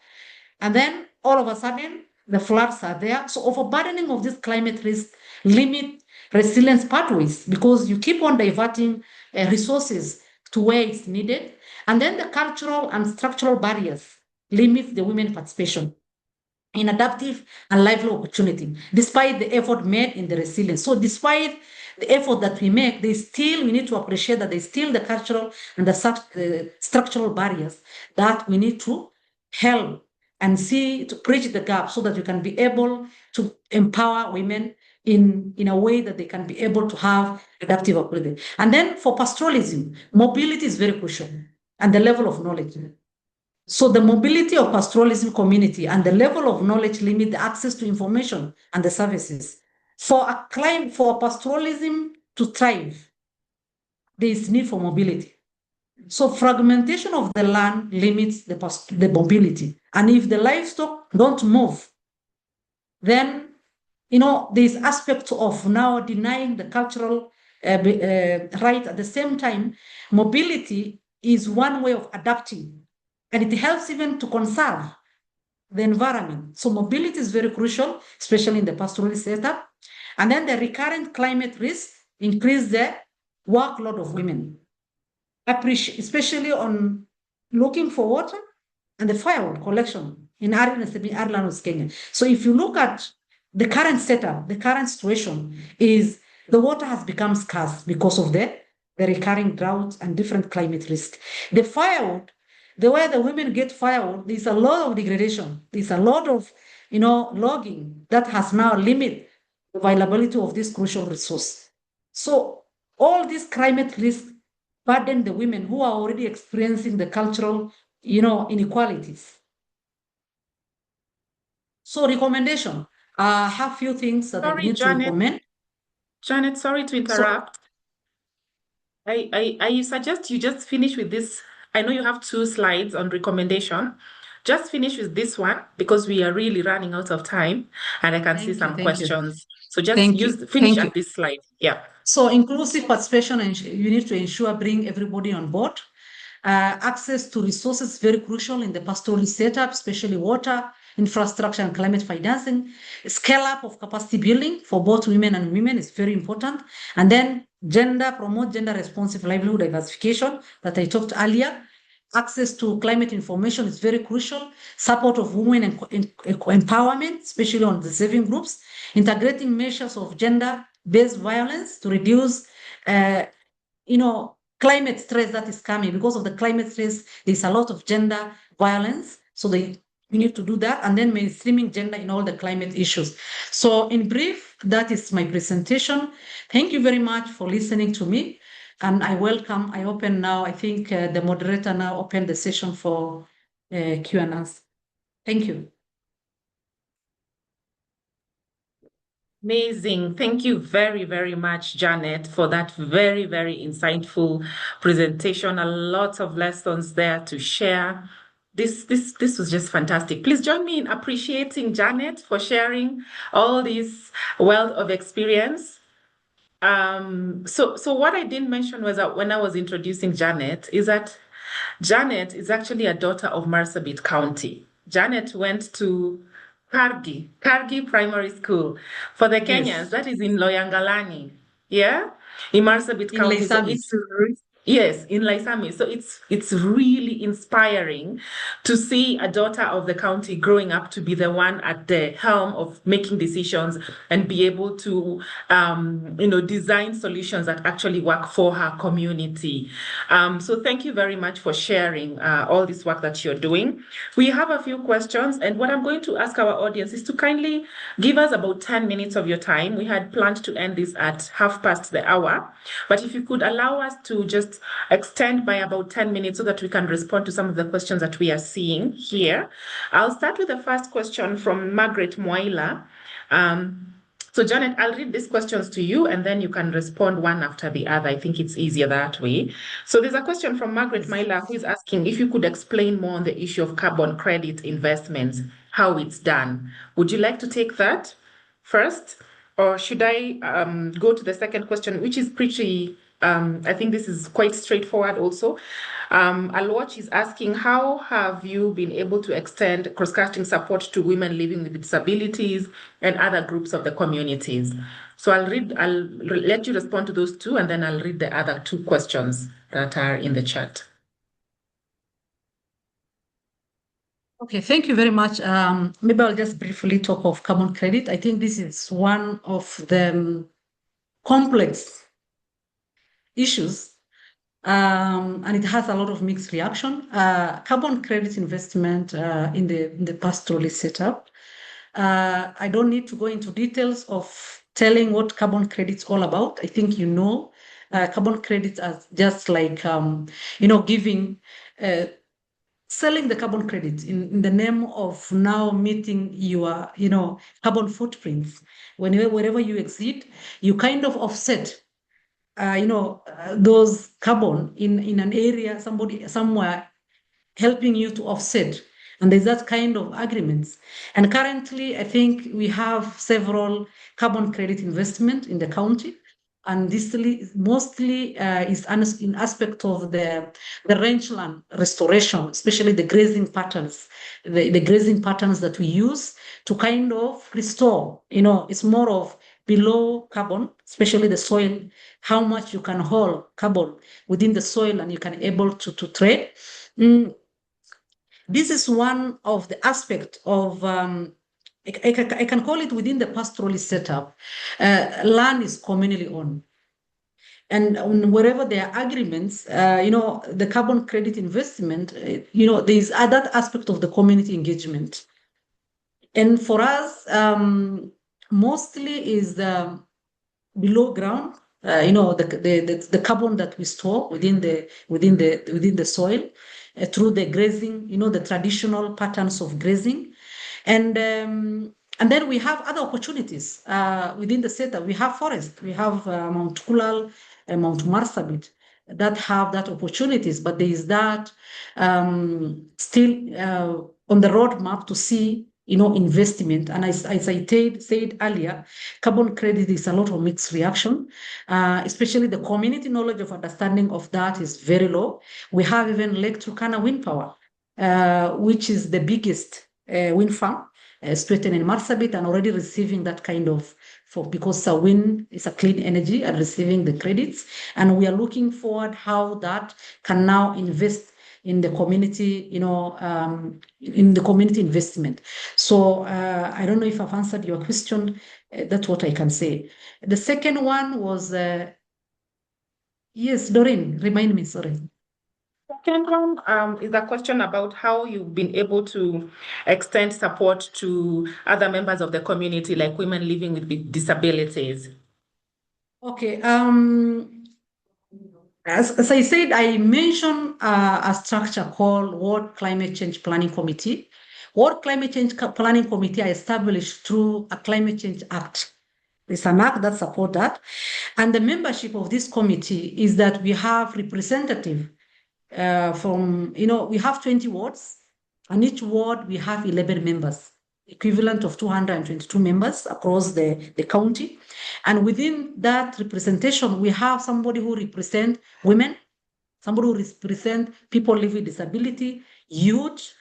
and then all of a sudden, the floods are there. So overburdening of this climate risk limit resilience pathways because you keep on diverting resources to where it's needed. And then the cultural and structural barriers limit the women participation in adaptive and lively opportunity, despite the effort made in the resilience. So despite the effort that we make, we need to appreciate that there's still the cultural and the structural barriers that we need to help and see to bridge the gap so that you can be able to empower women in a way that they can be able to have adaptive ability. And then for pastoralism, mobility is very crucial and the level of knowledge. So the mobility of pastoralism community and the level of knowledge limit the access to information and the services. For pastoralism to thrive, there is need for mobility. So fragmentation of the land limits the mobility. And if the livestock don't move, then there's aspect of now denying the cultural right. At the same time, mobility is one way of adapting, and it helps even to conserve the environment. So mobility is very crucial, especially in the pastoral setup. And then the recurrent climate risk increase the workload of women, especially on looking for water and the firewood collection in arid and semi-arid lands of Kenya. So if you look at the current setup, the current situation is the water has become scarce because of the recurring drought and different climate risk. The firewood, the way the women get firewood, there's a lot of degradation. There's a lot of, logging that has now limited the availability of this crucial resource. So all these climate risks burden the women who are already experiencing the cultural, inequalities. So recommendation, I have few things that I need to recommend. Janet, sorry to interrupt. I suggest you just finish with this. I know you have 2 slides on recommendation. Just finish with this one because we are really running out of time and I can see some questions. So just finish at this slide. Yeah. So inclusive participation, and you need to ensure bring everybody on board. Access to resources very crucial in the pastoral setup, especially water, infrastructure, and climate financing. Scale up of capacity building for both women and women is very important. And then promote gender responsive livelihood diversification that I talked earlier. Access to climate information is very crucial. Support of women and empowerment, especially on the saving groups. Integrating measures of gender-based violence to reduce, climate stress that is coming. Because of the climate stress, there's a lot of gender violence. So we need to do that. And then mainstreaming gender in all the climate issues. So in brief, that is my presentation. Thank you very much for listening to me. And I open now, I think the moderator now opened the session for Q&As. Thank you. Amazing. Thank you very, very much, Janet, for that very, very insightful presentation. A lot of lessons there to share. This was just fantastic. Please join me in appreciating Janet for sharing all this wealth of experience. So what I didn't mention was that when I was introducing Janet is that Janet is actually a daughter of Marsabit County. Janet went to Kargi Primary School. For the Kenyans, that is in Loyangalani, yeah? In Marsabit County. So Yes, in Laisami. So it's really inspiring to see a daughter of the county growing up to be the one at the helm of making decisions and be able to design solutions that actually work for her community. So thank you very much for sharing all this work that you're doing. We have a few questions, and what I'm going to ask our audience is to kindly give us about 10 minutes of your time. We had planned to end this at 1:30, but if you could allow us to just extend by about 10 minutes so that we can respond to some of the questions that we are seeing here. I'll start with the first question from Margaret Moila. So Janet, I'll read these questions to you and then you can respond one after the other. I think it's easier that way. So there's a question from Margaret Myla who is asking if you could explain more on the issue of carbon credit investments, how it's done. Would you like to take that first? Or should I go to the second question, which is pretty, I think this is quite straightforward also. Alwatch is asking, how have you been able to extend cross-cutting support to women living with disabilities and other groups of the communities? So I'll let you respond to those two, and then I'll read the other two questions that are in the chat. Okay, thank you very much. Maybe I'll just briefly talk of carbon credit. I think this is one of the complex issues, and it has a lot of mixed reaction. Carbon credit investment in the pastoralist setup. I don't need to go into details of telling what carbon credit's all about. I think carbon credits are just like giving. Selling the carbon credit in the name of now meeting your, carbon footprints. Wherever you exceed, you kind of offset, those carbon in an area, somewhere helping you to offset. And there's that kind of agreements. And currently, I think we have several carbon credit investment in the county. And this mostly is in aspect of the rangeland restoration, especially the grazing patterns, the grazing patterns that we use to kind of restore. It's more of below carbon, especially the soil, how much you can hold carbon within the soil and you can able to trade. This is one of the aspects of I can call it within the pastoralist setup. Land is communally owned. And wherever there are agreements, the carbon credit investment, there's that aspect of the community engagement. And for us, mostly is below ground, the carbon that we store within the soil through the grazing, the traditional patterns of grazing. And then we have other opportunities within the setup. We have forest, we have Mount Kulal, Mount Marsabit that have that opportunities, but there is that still on the roadmap to see, investment. And as I said earlier, carbon credit is a lot of mixed reaction, especially the community knowledge of understanding of that is very low. We have even Lake Turkana wind power, which is the biggest wind farm, situated in Marsabit and already receiving that kind of, because wind is a clean energy and receiving the credits. And we are looking forward how that can now invest in the community, in the community investment. So I don't know if I've answered your question. That's what I can say. The second one was, yes, Doreen, remind me, sorry. Second one is a question about how you've been able to extend support to other members of the community, like women living with disabilities. Okay. As I said, I mentioned a structure called World Climate Change Planning Committee. World Climate Change Planning Committee I established through a Climate Change Act. There's an act that supports that. And the membership of this committee is that we have representative from, we have 20 wards, and each ward we have 11 members, equivalent of 222 members across the county. And within that representation, we have somebody who represents women, somebody who represents people living with disability, youth,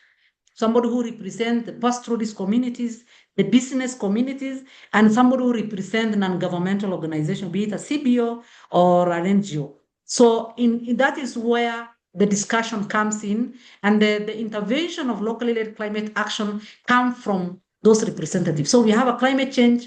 somebody who represents the pastoralist communities, the business communities, and somebody who represents non-governmental organization, be it a CBO or an NGO. So that is where the discussion comes in, and the intervention of locally led climate action come from those representatives. So we have a climate change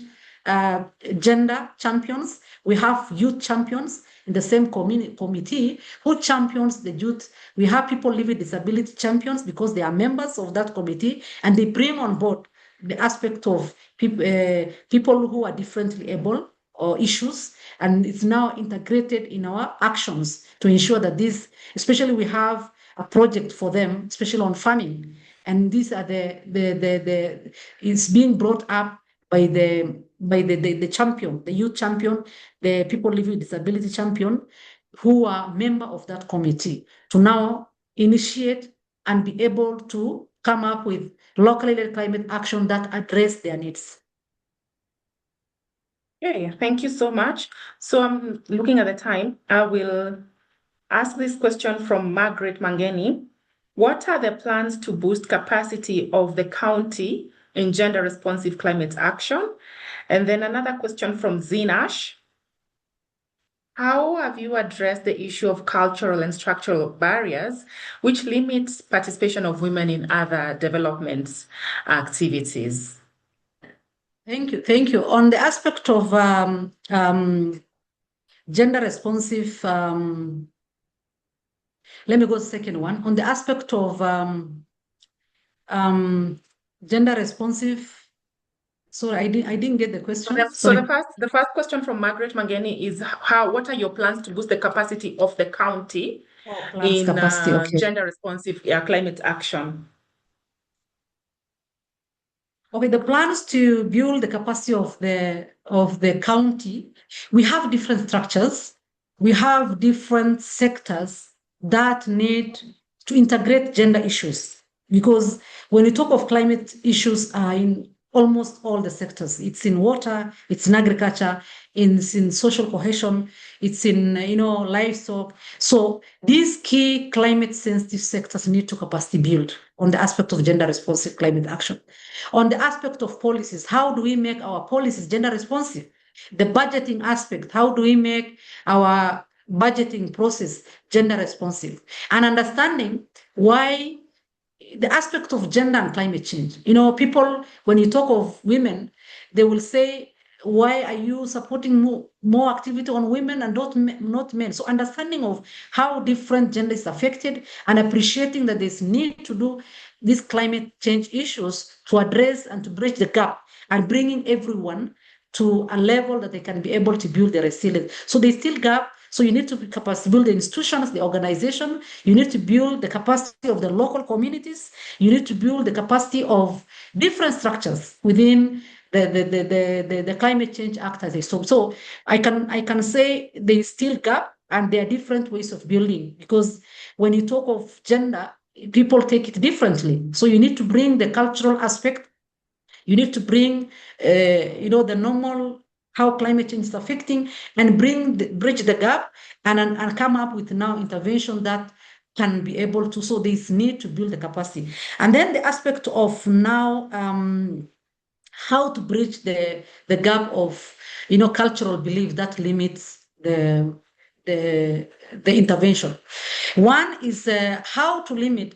gender champions, we have youth champions in the same committee who champions the youth. We have people living with disability champions because they are members of that committee, and they bring on board the aspect of people who are differently able or issues, and it's now integrated in our actions to ensure that this, especially we have a project for them, especially on farming, and these are it's being brought up by the champion, the youth champion, the people living with disability champion, who are member of that committee, to now initiate and be able to come up with locally led climate action that address their needs. Okay, thank you so much. So I'm looking at the time. I will ask this question from Margaret Mangeni. What are the plans to boost capacity of the county in gender responsive climate action? And then another question from Zinash. How have you addressed the issue of cultural and structural barriers which limits participation of women in other development activities? Thank you. Thank you. On the aspect of gender responsive, let me go to the second one. On the aspect of gender responsive, sorry, I didn't get the question. So the first question from Margaret Mangeni is what are your plans to boost the capacity of the county in gender responsive climate action? Okay, the plans to build the capacity of the county, we have different structures, we have different sectors that need to integrate gender issues, because when we talk of climate issues are in almost all the sectors. It's in water, it's in agriculture, it's in social cohesion, it's in livestock. So these key climate sensitive sectors need to capacity build on the aspect of gender responsive climate action. On the aspect of policies, how do we make our policies gender responsive? The budgeting aspect, how do we make our budgeting process gender responsive? And understanding why the aspect of gender and climate change. People, when you talk of women, they will say, why are you supporting more activity on women and not men? So understanding of how different gender is affected and appreciating that there's need to do these climate change issues to address and to bridge the gap and bringing everyone to a level that they can be able to build their resilience. So there's still gap. So you need to build the institutions, the organization. You need to build the capacity of the local communities. You need to build the capacity of different structures within the climate change actors. So I can say there is still gap, and there are different ways of building, because when you talk of gender, people take it differently. So you need to bring the cultural aspect. You need to bring, the normal, how climate change is affecting, and bridge the gap and come up with now intervention that can be able to, so this need to build the capacity. And then the aspect of now, how to bridge the gap of, cultural belief that limits the intervention. One is how to limit,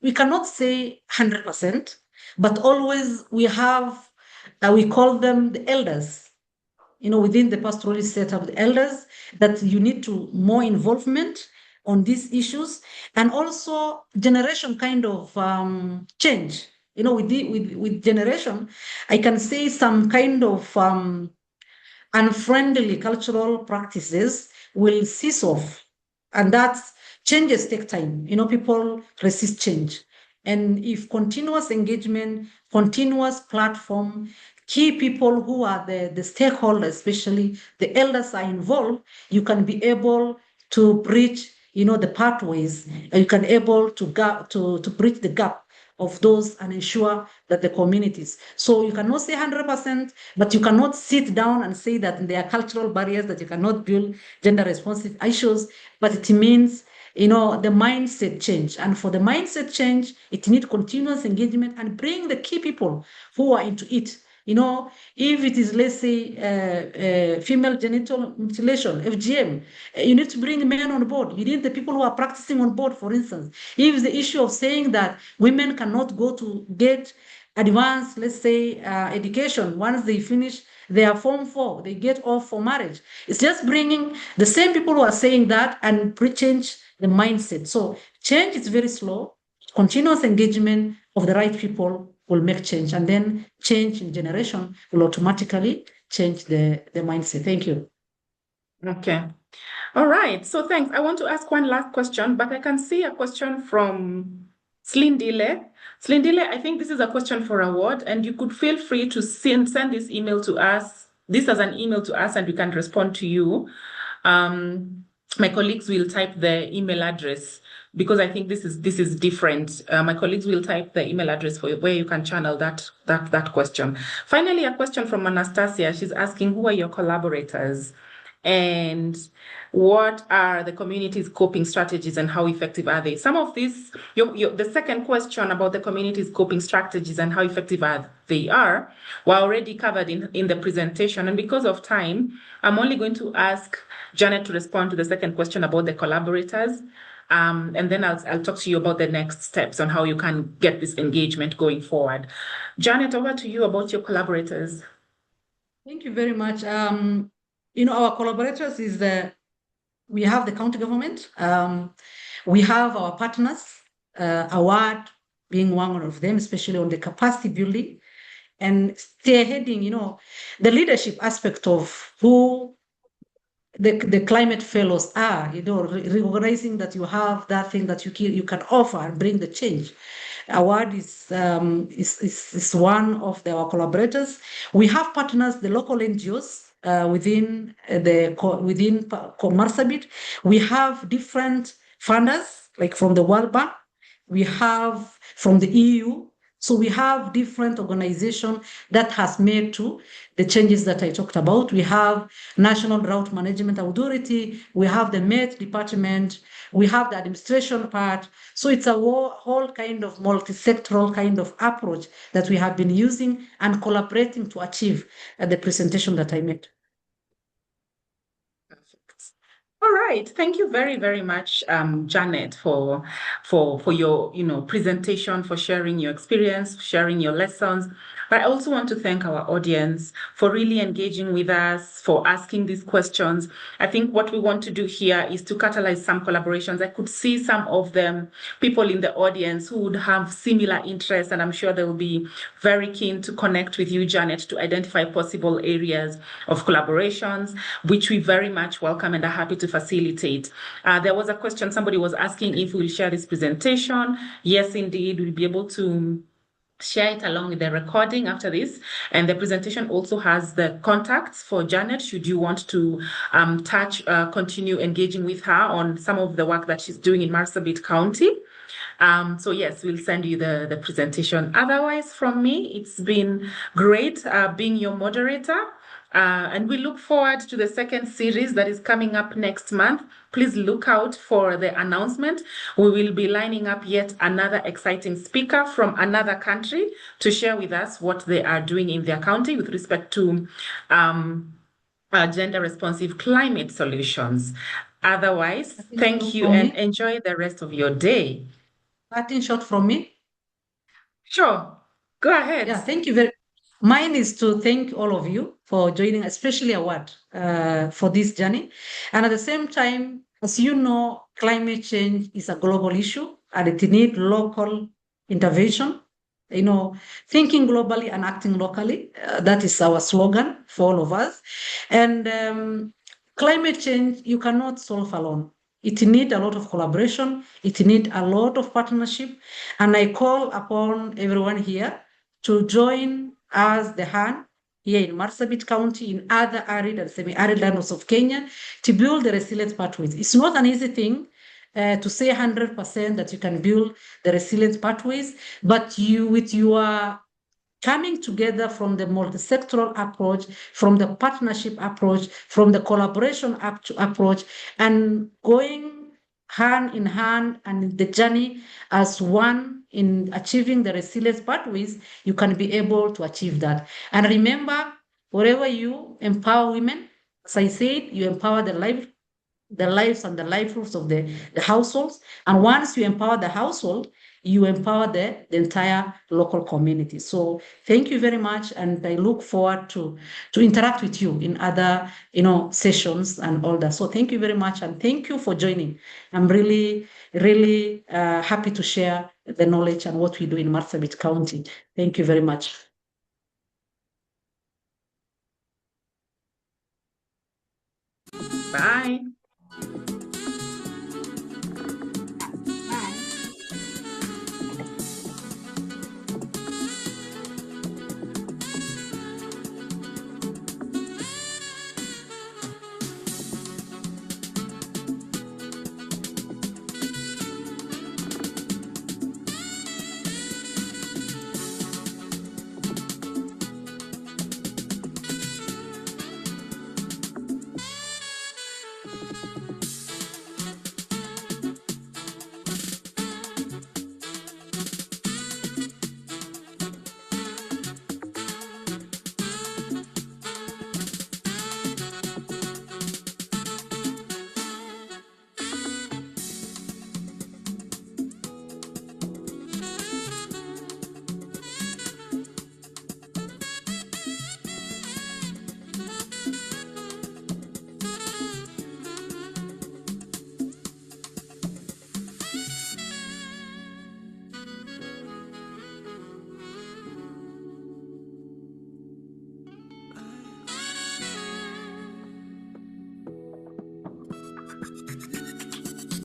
we cannot say 100%, but always we have, we call them the elders, within the pastoralist setup, the elders, that you need to more involvement on these issues, and also generation kind of change. With generation, I can say some kind of unfriendly cultural practices will cease off, and that changes take time. People resist change. And if continuous engagement, continuous platform, key people who are the stakeholders, especially the elders, are involved, you can be able to bridge, the pathways, and you can able to bridge the gap of those and ensure that the communities. So you cannot say 100%, but you cannot sit down and say that there are cultural barriers that you cannot build gender responsive issues, but it means the mindset change. And for the mindset change, it needs continuous engagement and bring the key people who are into it If it is, let's say, female genital mutilation, FGM, you need to bring men on board. You need the people who are practicing on board, for instance. If the issue of saying that women cannot go to get advanced, let's say, education, once they finish their Form 4, they get off for marriage. It's just bringing the same people who are saying that and change the mindset. So change is very slow. Continuous engagement of the right people will make change, and then change in generation will automatically change the mindset. Thank you. Okay. All right. So thanks. I want to ask one last question, but I can see a question from Slindile. Slindile, I think this is a question for AWARD, and you could feel free to send this email to us, this as an email to us, and we can respond to you. My colleagues will type the email address because I think this is different. My colleagues will type the email address for you, where you can channel that question. Finally, a question from Anastasia. She's asking, who are your collaborators? And what are the community's coping strategies and how effective are they? Some of these, the second question about the community's coping strategies and how effective they are were already covered in the presentation. And because of time, I'm only going to ask Janet to respond to the second question about the collaborators. And then I'll talk to you about the next steps on how you can get this engagement going forward. Janet, over to you about your collaborators. Thank you very much. Our collaborators we have the county government, we have our partners, AWARD being one of them, especially on the capacity building, and spearheading, the leadership aspect of who the climate fellows are, recognizing that you have that thing that you can offer and bring the change. AWARD is one of our collaborators. We have partners, the local NGOs, within Marsabit. We have different funders, like from the World Bank. We have from the EU. So we have different organizations that has made to the changes that I talked about. We have National Drought Management Authority. We have the Met Department. We have the administration part. So it's a whole kind of multi-sectoral kind of approach that we have been using and collaborating to achieve the presentation that I made. Perfect. All right. Thank you very, very much, Janet, for your presentation, for sharing your experience, sharing your lessons. But I also want to thank our audience for really engaging with us, for asking these questions. I think what we want to do here is to catalyze some collaborations. I could see some of them, people in the audience who would have similar interests, and I'm sure they will be very keen to connect with you, Janet, to identify possible areas of collaborations, which we very much welcome and are happy to facilitate. There was a question, somebody was asking if we'll share this presentation. Yes, indeed, we'll be able to share it along with the recording after this. And the presentation also has the contacts for Janet, should you want to continue engaging with her on some of the work that she's doing in Marsabit County. So yes, we'll send you the presentation. Otherwise, from me, it's been great being your moderator. And we look forward to the second series that is coming up next month. Please look out for the announcement. We will be lining up yet another exciting speaker from another country to share with us what they are doing in their county with respect to gender-responsive climate solutions. Otherwise, thank you and enjoy the rest of your day. Parting shot from me? Sure. Go ahead. Yeah, thank you very much. Mine is to thank all of you for joining, especially AWARD, for this journey. And at the same time, as you know, climate change is a global issue and it needs local intervention. Thinking globally and acting locally. That is our slogan for all of us. And climate change, you cannot solve alone. It needs a lot of collaboration. It needs a lot of partnership. And I call upon everyone here to join us the hand here in Marsabit County, in other arid and semi-arid lands of Kenya, to build the resilient pathways. It's not an easy thing to say 100% that you can build the resilient pathways, but with your coming together from the multi-sectoral approach, from the partnership approach, from the collaboration approach, and going hand in hand and in the journey as one in achieving the resilience pathways, you can be able to achieve that. And remember, wherever you empower women, as I said, you empower the lives and the livelihoods of the households. And once you empower the household, you empower the entire local community. So thank you very much. And I look forward to interact with you in other, sessions and all that. So thank you very much. And thank you for joining. I'm really, really happy to share the knowledge and what we do in Marsabit County. Thank you very much. Bye.